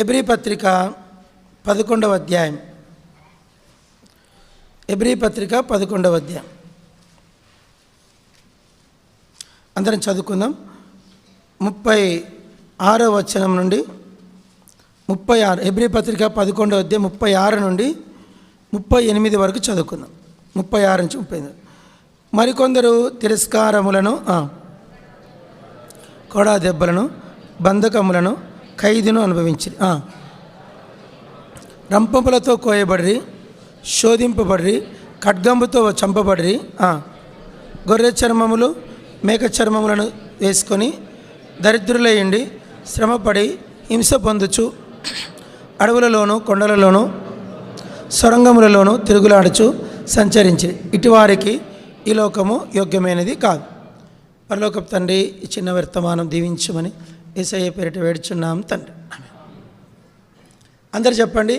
ఎబ్రీ పత్రిక 11వ అధ్యాయం. ఎబ్రీ పత్రిక 11వ అధ్యాయం అందరం చదువుకుందాం. 36వ వచనం నుండి 36. ఎబ్రీ పత్రిక 11వ అధ్యాయం 36 నుండి 38 వరకు చదువుకుందాం. 36 నుంచి 38. మరికొందరు తిరస్కారములను, కొడా దెబ్బలను, బంధకములను, ఖైదును అనుభవించి రంపములతో కోయబడిరి, శోధింపబడిరి, ఖడ్గంబుతో చంపబడిరి, గొర్రె చర్మములు మేక చర్మములను వేసుకొని దరిద్రులయ్యండి శ్రమపడి హింస పొందుచు అడవులలోనూ కొండలలోనూ సొరంగములలోనూ తిరుగులాడుచు సంచరించి ఇటువారికి ఈ లోకము యోగ్యమైనది కాదు. పరలోకపు తండ్రి, ఈ చిన్న వర్తమానం దీవించమని యేసయ్య పేరిట వేడుచున్నాం తండ్రి. అందరు చెప్పండి,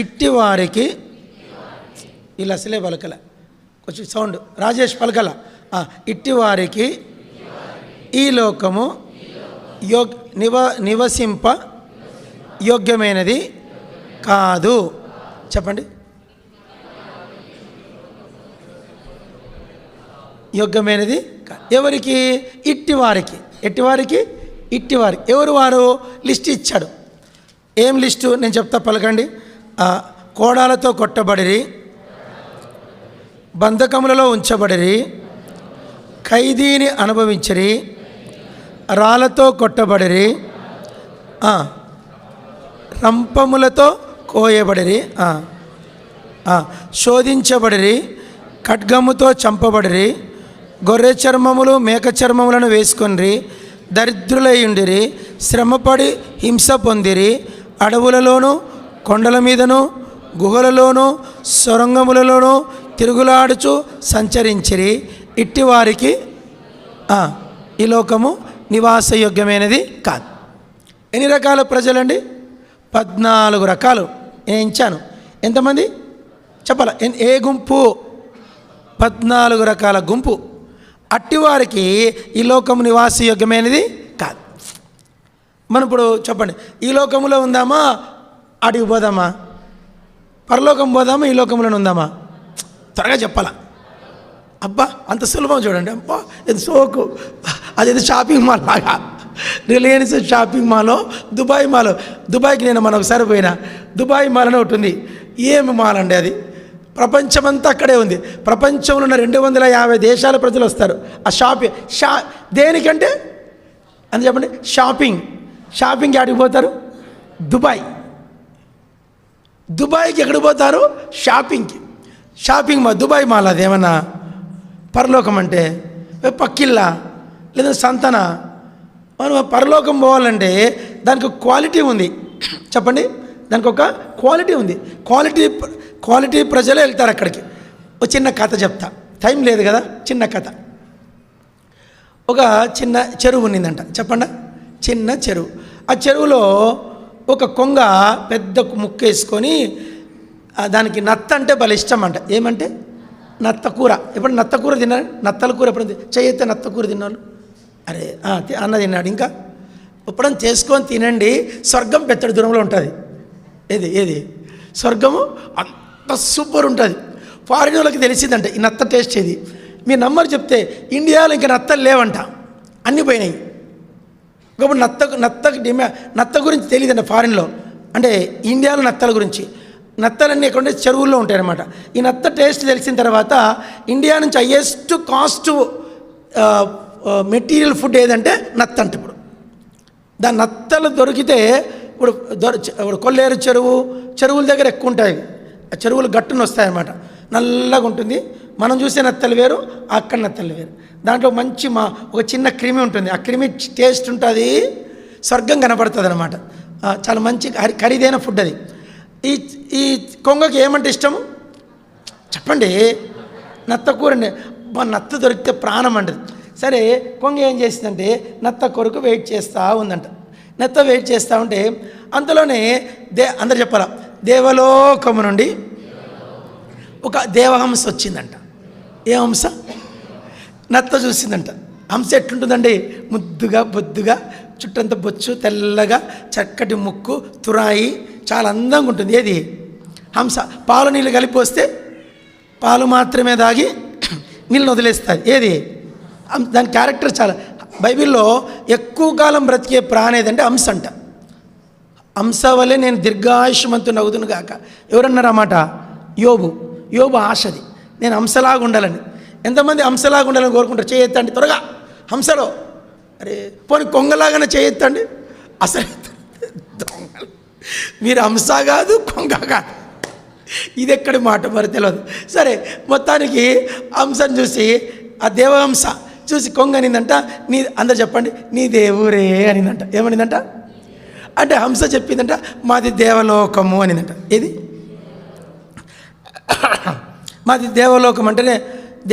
ఇట్టి వారికి. ఇలా అసలే పలకల, కొంచెం సౌండ్ రాజేష్ పలకల. ఇట్టి వారికి ఈ లోకము నివసింప యోగ్యమైనది కాదు. చెప్పండి, యోగ్యమైనది కాదు. ఎవరికి? ఇట్టివారికి. ఎట్టివారికి? ఇట్టివారికి. ఎవరు వారు? లిస్ట్ ఇచ్చాడు. ఏం లిస్టు? నేను చెప్తా, పలకండి. కోడాలతో కొట్టబడిరి, బంధకములలో ఉంచబడిరి, ఖైదీని అనుభవించిరి, రాళ్ళతో కొట్టబడిరి, రంపములతో కోయబడిరి, శోధించబడిరి, ఖడ్గముతో చంపబడిరి, గొర్రె చర్మములు మేక చర్మములను వేసుకొనిరి, దరిద్రులయ్యుండిరి, శ్రమపడి హింస పొందిరి, అడవులలోనూ కొండల మీదను గుహలలోనూ సొరంగములలోనూ తిరుగులాడుచు సంచరించిరి. ఇట్టి వారికి ఈ లోకము నివాసయోగ్యమైనది కాదు. ఎన్ని రకాల ప్రజలండి? 14 రకాలు నేను ఇచ్చాను. ఎంతమంది చెప్పాల? ఏ గుంపు? 14 రకాల గుంపు. అట్టివారికి ఈ లోకము నివాసయోగ్యమైనది కాదు. మనం ఇప్పుడు చెప్పండి, ఈ లోకంలో ఉందామా, అడిగి పోదామా? పరలోకం పోదామా, ఈ లోకంలో ఉందామా? త్వరగా చెప్పాలా? అబ్బా, అంత సులభం చూడండి. అబ్బా, ఇది సోకు. అదేదో షాపింగ్ మాల్ లాగా, రిలయన్స్ షాపింగ్ మాలో, దుబాయ్ మాల్. దుబాయ్కి నేను ఒకసారి పోయినా. దుబాయ్ మాల్ అని ఒకటి ఉంది. ఏమి మాల్ అండి అది? ప్రపంచమంతా అక్కడే ఉంది. ప్రపంచంలో ఉన్న 250 దేశాల ప్రజలు వస్తారు. ఆ దేనికంటే అని చెప్పండి, షాపింగ్కి ఎక్కడికి పోతారు? దుబాయ్కి ఎక్కడికి పోతారు? Shopping mall. దుబాయ్ మాల్ అదేమన్నా పరలోకం అంటే పక్కిల్లా లేదా సంతన? మనం పరలోకం పోవాలంటే దానికి ఒక క్వాలిటీ ఉంది. చెప్పండి, దానికి ఒక క్వాలిటీ ఉంది. క్వాలిటీ ప్రజలే వెళ్తారు అక్కడికి. ఒక చిన్న కథ చెప్తా, టైం లేదు కదా. చిన్న కథ. ఒక చిన్న చెరువు ఉన్నిందంట. చెప్పండి, చిన్న చెరువు. ఆ చెరువులో ఒక కొంగ పెద్ద ముక్కేసుకొని, దానికి నత్త అంటే భలే ఇష్టం అంట. ఏమంటే నత్త కూర. ఎప్పుడు నత్త కూర తిన్నారు? నత్తల కూర ఎప్పుడు చేయతే నత్త కూర తిన్నారు? అరే అన్న తిన్నాడు. ఇంకా ఎప్పుడన్నా చేసుకొని తినండి, స్వర్గం పెద్దడి దూరంలో ఉంటుంది. ఏది స్వర్గము అంత సూపర్ ఉంటుంది. ఫారిన్ వాళ్ళకి తెలిసిందంట ఈ నత్త టేస్ట్. ఏది మీ నంబర్ చెప్తే ఇండియాలో ఇంకా నత్తలు లేవంట, అన్నీ పోయినాయి. ఇంకొకటి నత్త గురించి తెలియదంట ఫారిన్లో. అంటే ఇండియాలో నత్తల గురించి. నత్తలన్నీ ఎక్కడుంటే చెరువుల్లో ఉంటాయన్నమాట. ఈ నత్త టేస్ట్ తెలిసిన తర్వాత ఇండియా నుంచి హైయెస్ట్ కాస్ట్ మెటీరియల్ ఫుడ్ ఏదంటే నత్త అంట. దాని నత్తలు దొరికితే ఇప్పుడు కొల్లేరు చెరువుల దగ్గర ఎక్కువ ఉంటాయి. ఆ చెరువులు గట్టున వస్తాయన్నమాట. నల్లగా ఉంటుంది. మనం చూసే నత్తలు వేరు, అక్కడ నత్తలు వేరు. దాంట్లో మంచి ఒక చిన్న క్రిమి ఉంటుంది. ఆ క్రిమి టేస్ట్ ఉంటుంది, స్వర్గం కనపడుతుంది అనమాట. చాలా మంచి ఖరీదైన ఫుడ్ అది. ఈ కొంగకి ఏమంటే ఇష్టము చెప్పండి? నత్త కూరండి. నత్త దొరికితే ప్రాణం అంటది. సరే, కొంగ ఏం చేసిందంటే నత్త కొరకు వెయిట్ చేస్తూ ఉందంట. నత్త వెయిట్ చేస్తూ ఉంటే అంతలోనే అందరు చెప్పాలా, దేవలోకము నుండి ఒక దేవహంస వచ్చిందంట. ఏ హంస? నత్త చూసిందంట. హంస ఎట్లుంటుందండి? ముద్దుగా బొద్దుగా చుట్టంతా బొచ్చు, తెల్లగా చక్కటి ముక్కు, తురాయి, చాలా అందంగా ఉంటుంది. ఏది? హంస. పాలు నీళ్ళు కలిపి వస్తే పాలు మాత్రమే తాగి నీళ్ళని వదిలేస్తుంది. ఏది? దాని క్యారెక్టర్ చాలా. బైబిల్లో ఎక్కువ కాలం బ్రతికే ప్రాణి ఏదంటే హంస అంట. హంస వల్లే నేను దీర్ఘాయుష్మంతుని అవుదును గాక. ఎవరన్నారు అన్నమాట? యోబు ఆశది, నేను హంసలాగా ఉండాలని. ఎంతమంది హంసలాగా ఉండాలని కోరుకుంటారు? చేయెత్తండి త్వరగా. హంసలో అరే పోనీ కొంగలాగానే చేయెత్తండి. అసలు దొంగలు మీరు హంస కాదు, కొంగ కాదు. ఇది ఎక్కడి మాట మరి తెలియదు. సరే, మొత్తానికి హంసను చూసి, ఆ దేవహంస చూసి కొంగ అనిందంట, నీ అందరు చెప్పండి, నీ దేవురే అనిందంట. ఏమనిందంట అంటే హంస చెప్పిందంట, మాది దేవలోకము అనిందంట. ఏది? మాది దేవలోకం అంటేనే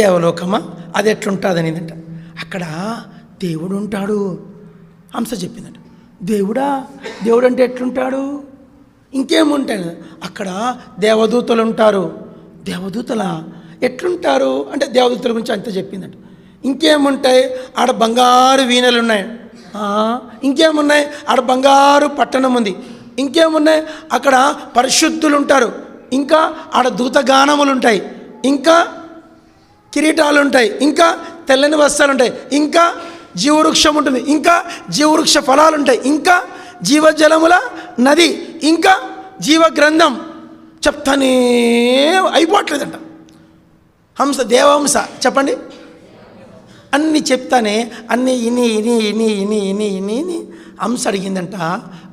దేవలోకమా, అది ఎట్లుంటుంది అనిందంట. అక్కడ దేవుడు ఉంటాడు. హంస చెప్పిందంట, దేవుడు అంటే ఎట్లుంటాడు? ఇంకేముంటాయి అక్కడ? దేవదూతలు ఉంటారు. దేవదూతల ఎట్లుంటారు అంటే దేవదూతల గురించి అంత చెప్పిందంట. ఇంకేముంటాయి? ఆడ బంగారు వీణలు ఉన్నాయి. ఇంకేమున్నాయి? ఆడ బంగారు పట్టణం ఉంది. ఇంకేమున్నాయి? అక్కడ పరిశుద్ధులు ఉంటారు. ఇంకా ఆడ దూతగానములు ఉంటాయి. ఇంకా కిరీటాలు ఉంటాయి. ఇంకా తెల్లని వస్త్రాలు ఉంటాయి. ఇంకా జీవవృక్షం ఉంటుంది. ఇంకా జీవవృక్ష ఫలాలు ఉంటాయి. ఇంకా జీవజలముల నది, ఇంకా జీవ గ్రంథం. చెప్తానే అయిపోవట్లేదంట. దేవహంస చెప్పండి. అన్నీ చెప్తానే అన్నీ ఇని హంస అడిగిందంట.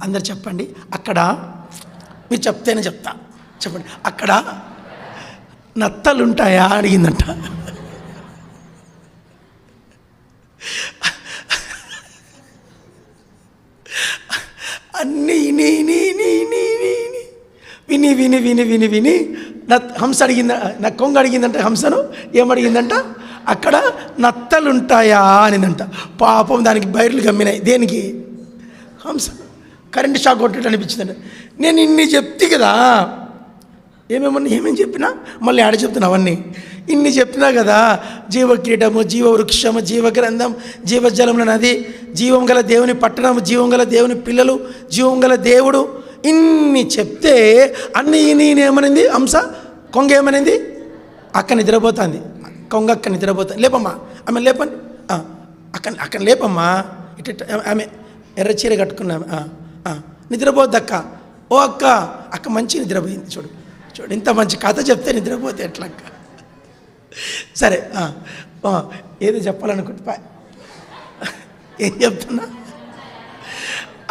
అందరు చెప్పండి. అక్కడ మీరు చెప్తేనే చెప్తా, చెప్పండి. అక్కడ నత్తలుంటాయా అడిగిందంట. అన్నీ విని హంస అడిగింద, నా కొంగ అడిగిందంట. హంసను ఏమడిగిందంట? అక్కడ నత్తలుంటాయా అనిందంట. పాపం దానికి బయర్లు గమ్మినాయి. దేనికి? హంస. కరెంటు షాక్ కొట్టేట్టు అనిపించిందంట. నేను ఇన్ని చెప్తే కదా, ఏమేమి చెప్పినా మళ్ళీ ఆడ చెప్తున్నా. అవన్నీ ఇన్ని చెప్పినా కదా, జీవక్రీడము, జీవవృక్షము, జీవగ్రంథం, జీవజలముల నది, జీవం గల దేవుని పట్టణము, జీవం గల దేవుని పిల్లలు, జీవం గల దేవుడు, ఇన్ని చెప్తే అన్నీ ఏమనింది? హంస. కొంగ ఏమనింది? అక్క నిద్రపోతుంది. కొంగ అక్క నిద్రపోతుంది. లేపమ్మా, ఆమె లేపండి. అక్కడ లేపమ్మా. ఇటు ఆమె ఎర్ర చీర కట్టుకున్నాము. నిద్రపోద్ది అక్క. ఓ అక్క మంచి నిద్రపోయింది. చూడు ఇంత మంచి కథ చెప్తే నిద్రపోతే ఎట్లా అక్క? సరే, ఏదో చెప్పాలనుకుంటా, ఏం చెప్తున్నా?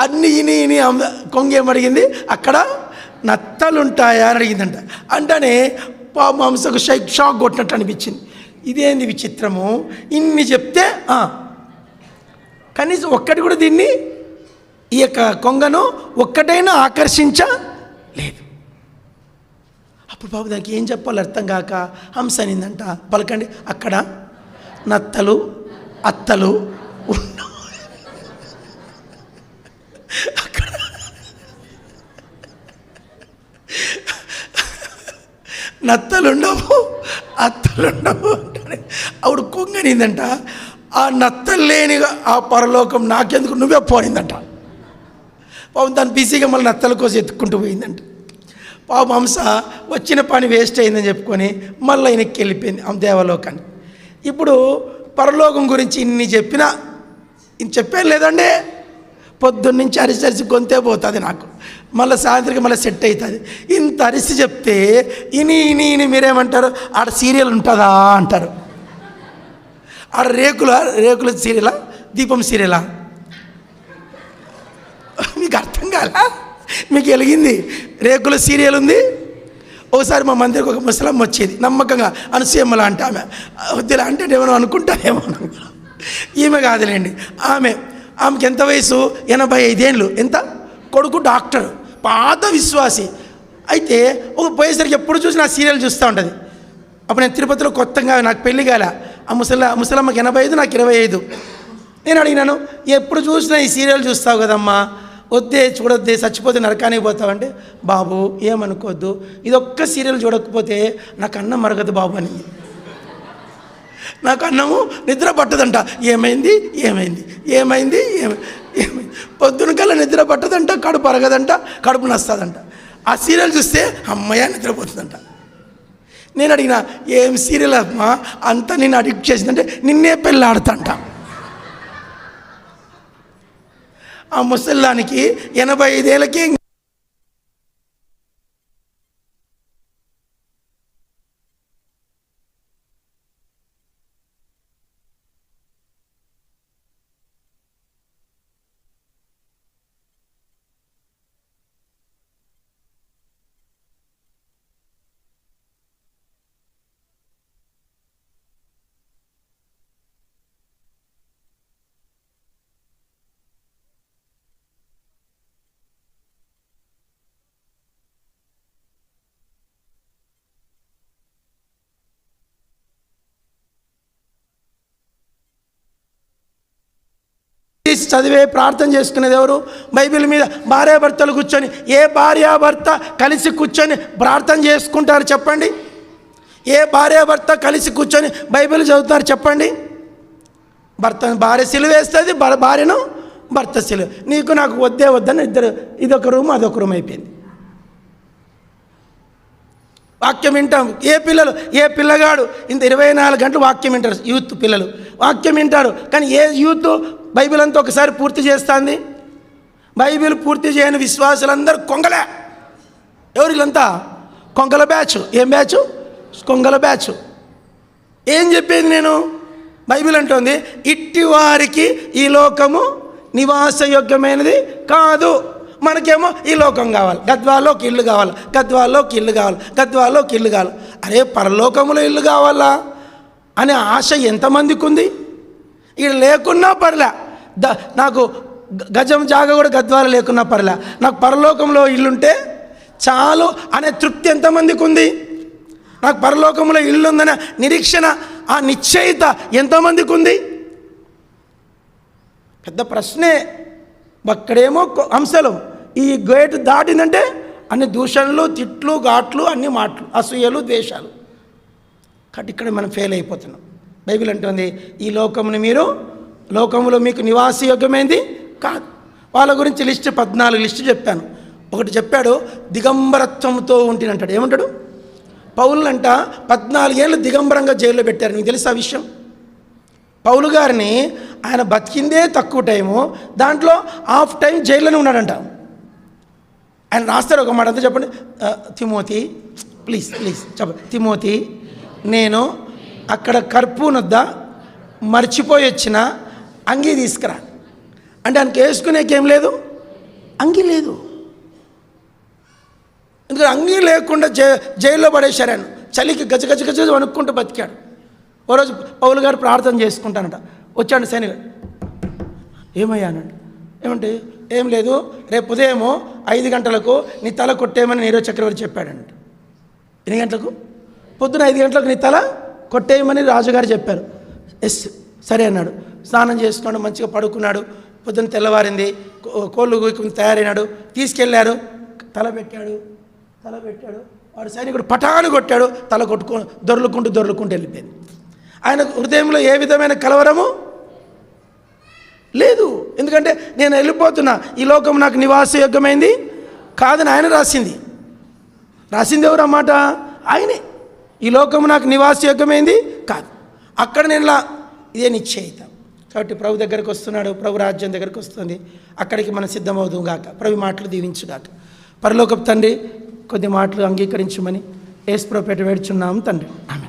అన్నీ ఇని కొంగ ఏమడిగింది? అక్కడ నత్తలుంటాయా అని అడిగిందంట. అంటేనే పాపం హంసకు షాక్ కొట్టినట్టు అనిపించింది. ఇదేంది విచిత్రము? ఇన్ని చెప్తే కనీసం ఒక్కటి కూడా దీన్ని, ఈ యొక్క కొంగను ఒక్కటైనా ఆకర్షించలేదు. అప్పుడు బాబు దానికి ఏం చెప్పాలో అర్థం కాక హంస అనిందంట, పలకండి, అక్కడ నత్తలు అత్తలు అక్కడ నత్తలుండవు అత్తలుండవు అంటే ఆవిడ కొంగనిందంట. ఆ నత్తలు లేని ఆ పరలోకం నాకెందుకు, నువ్వే పోయిందంట. పాపం దాన్ని బిజీగా మళ్ళీ నత్తల కోసం ఎత్తుక్కుంటూ పోయిందంట. పాపం హంస వచ్చిన పని వేస్ట్ అయిందని చెప్పుకొని మళ్ళీ వెనక్కి వెళ్ళిపోయింది ఆ దేవలోకాన్ని. ఇప్పుడు పరలోకం గురించి ఇన్ని చెప్పినా చెప్పాను లేదండి, పొద్దున్నుంచి అరిసి గొంతే పోతుంది నాకు. మళ్ళీ సాయంత్రం మళ్ళీ సెట్ అవుతుంది. ఇంత అరిసి చెప్తే ఇని మీరేమంటారు? ఆడ సీరియల్ ఉంటుందా అంటారు. ఆడ రేకుల సీరియలా, దీపం సీరియలా? మీకు అర్థం కాల? మీకు వెలిగింది రేకుల సీరియల్ ఉంది. ఒకసారి మా మందిరికి ఒక ముసలమ్మ వచ్చేది, నమ్మకంగా అనసూయమ్మలా అంటే ఆమె వద్దులా అంటే ఏమో అనుకుంటానేమో. ఈమె కాదులేండి, ఆమెకి ఎంత వయసు? 85 ఏళ్ళు. ఎంత? కొడుకు డాక్టర్, పాత విశ్వాసి. అయితే ఒక పోయేసరికి ఎప్పుడు చూసి నా సీరియల్ చూస్తూ ఉంటుంది. అప్పుడు నేను తిరుపతిలో కొత్తగా, నాకు పెళ్లి కాలే. ఆ ముసలమ్మకి 85, నాకు 25. నేను అడిగినాను, ఎప్పుడు చూసినా ఈ సీరియల్ చూస్తావు కదమ్మా, వద్దే చూడొద్దే, చచ్చిపోతే నరకానికి పోతావంటే, బాబు ఏమనుకోవద్దు, ఇదొక్క సీరియల్ చూడకపోతే నాకు అన్నం మరగదు బాబు అని. నాకు అన్నము నిద్ర పట్టదంట. ఏమైంది ఏమైంది ఏమైంది ఏమైంది పొద్దున కల్లా నిద్ర పట్టదంట, కడుపు అరగదంట, కడుపు నస్తుందంట. ఆ సీరియల్ చూస్తే అమ్మయ్య నిద్రపోతుందంట. నేను అడిగిన, ఏం సీరియల్ అమ్మా అంతా నేను అడిక్ట్ చేసిందంటే నిన్నే పెళ్ళాడుతంట. ఆ ముసల్లానికి 85 ఏళ్ళకి చదివే ప్రార్థన చేసుకునేది ఎవరు? బైబిల్ మీద భార్యాభర్తలు కూర్చొని, ఏ భార్యాభర్త కలిసి కూర్చొని ప్రార్థన చేసుకుంటారు చెప్పండి? ఏ భార్యాభర్త కలిసి కూర్చొని బైబిల్ చదువుతారు చెప్పండి? భార్య సిలువేస్తుంది, భార్యను భర్త సిలువ. నీకు నాకు వద్దే వద్దని ఇద్దరు, ఇదొక రూమ్ అదొక రూమ్ అయిపోయింది. వాక్యం వింటాం. ఏ పిల్లగాడు ఇంత 24 గంటలు వాక్యం వింటారు? యూత్ పిల్లలు వాక్యం వింటారు. కానీ ఏ యూత్ బైబిల్ అంతా ఒకసారి పూర్తి చేస్తుంది? బైబిల్ పూర్తి చేయని విశ్వాసులందరూ కొంగలే. ఎవరు వీళ్ళంతా? కొంగల బ్యాచ్. ఏం బ్యాచ్? కొంగల బ్యాచ్. ఏం చెప్పేది నేను? బైబిల్ అంటుంది, ఇట్టి వారికి ఈ లోకము నివాసయోగ్యమైనది కాదు. మనకేమో ఈ లోకం కావాలి, గద్వాల్లోకి ఇల్లు కావాలి, గద్వాల్లోకి ఇల్లు కావాలి, గద్వాల్లోకి ఇల్లు కావాలి. అరే పరలోకంలో ఇల్లు కావాలా అనే ఆశ ఎంతమందికి ఉంది? ఇక్కడ లేకున్నా పర్లే, నాకు గజం జాగ కూడా గద్వాల లేకున్నా పర్లే, నాకు పరలోకంలో ఇల్లుంటే చాలు అనే తృప్తి ఎంతమందికి ఉంది? నాకు పరలోకంలో ఇల్లు ఉందనే నిరీక్షణ, ఆ నిశ్చయిత ఎంతమందికి ఉంది? పెద్ద ప్రశ్నే. అక్కడేమో అంశాలు, ఈ గేటు దాటిందంటే అన్ని దూషణలు, తిట్లు, ఘాట్లు, అన్ని మాటలు, అసూయలు, ద్వేషాలు. కాబట్టి ఇక్కడ మనం ఫెయిల్ అయిపోతున్నాం. బైబిల్ అంటుంది, ఈ లోకమును మీరు, లోకములో మీకు నివాసయోగ్యమైంది కాదు. వాళ్ళ గురించి 14 లిస్టు చెప్పాను. ఒకటి చెప్పాడు, దిగంబరత్వంతో ఉంటేనంటాడు. ఏమంటాడు? పౌలునంట 14 ఏళ్ళు దిగంబరంగా జైల్లో పెట్టారు. నీకు తెలుసా ఆ విషయం? పౌలు గారిని ఆయన బతికిందే తక్కువ టైము, దాంట్లో హాఫ్ టైం జైల్లోనే ఉన్నాడంట. ఆయన రాస్తారు ఒక మాట, అంతా చెప్పండి. తిమోతి ప్లీజ్ చెప్పండి. తిమోతి, నేను అక్కడ కర్పూనొద్ద మర్చిపోయి వచ్చిన అంగీ తీసుకురా అంటే ఆయనకి వేసుకునేకేం లేదు, అంగీ లేదు. ఎందుకంటే అంగీ లేకుండా జైల్లో పడేశారు. ఆయన చలికి గజ వణుక్కుంటూ బతికాడు. ఓ రోజు పౌలు గారు ప్రార్థన చేసుకుంటానట. వచ్చాడు శని, ఏమయ్యానండి? ఏమంటే ఏం లేదు, రేపు ఉదయము 5 గంటలకు నీ తల కొట్టేయమని నీరో చక్రవర్తి చెప్పాడంట. ఎన్ని గంటలకు? పొద్దున 5 గంటలకు నీ తల కొట్టేయమని రాజుగారు చెప్పారు. ఎస్ సరే అన్నాడు. స్నానం చేసుకున్నాడు, మంచిగా పడుకున్నాడు. పొద్దున్న తెల్లవారింది, కోళ్ళు గూకుని తయారైనాడు. తీసుకెళ్ళారు, తల పెట్టాడు. వాడు సైనికుడు పటాను కొట్టాడు, తల దొర్లుకుంటూ వెళ్ళిపోయింది. ఆయన హృదయంలో ఏ విధమైన కలవరము లేదు. ఎందుకంటే నేను వెళ్ళిపోతున్నా, ఈ లోకం నాకు నివాసయోగ్యమైంది కాదని ఆయన రాసింది ఎవరు అన్నమాట? ఆయనే. ఈ లోకము నాకు నివాసయోగ్యమైంది కాదు. అక్కడ నేను ఇదే నిశ్చయిత. కాబట్టి ప్రభు దగ్గరికి వస్తున్నాడు, ప్రభు రాజ్యం దగ్గరికి వస్తుంది. అక్కడికి మనం సిద్ధమవుదాం గాక. ప్రభు మాటలు దీవించుగాక. పరలోకపు తండ్రి, కొద్ది మాటలు అంగీకరించమని యేసు ప్రభుపేట వేడుచున్నాము తండ్రి. ఆమేన్.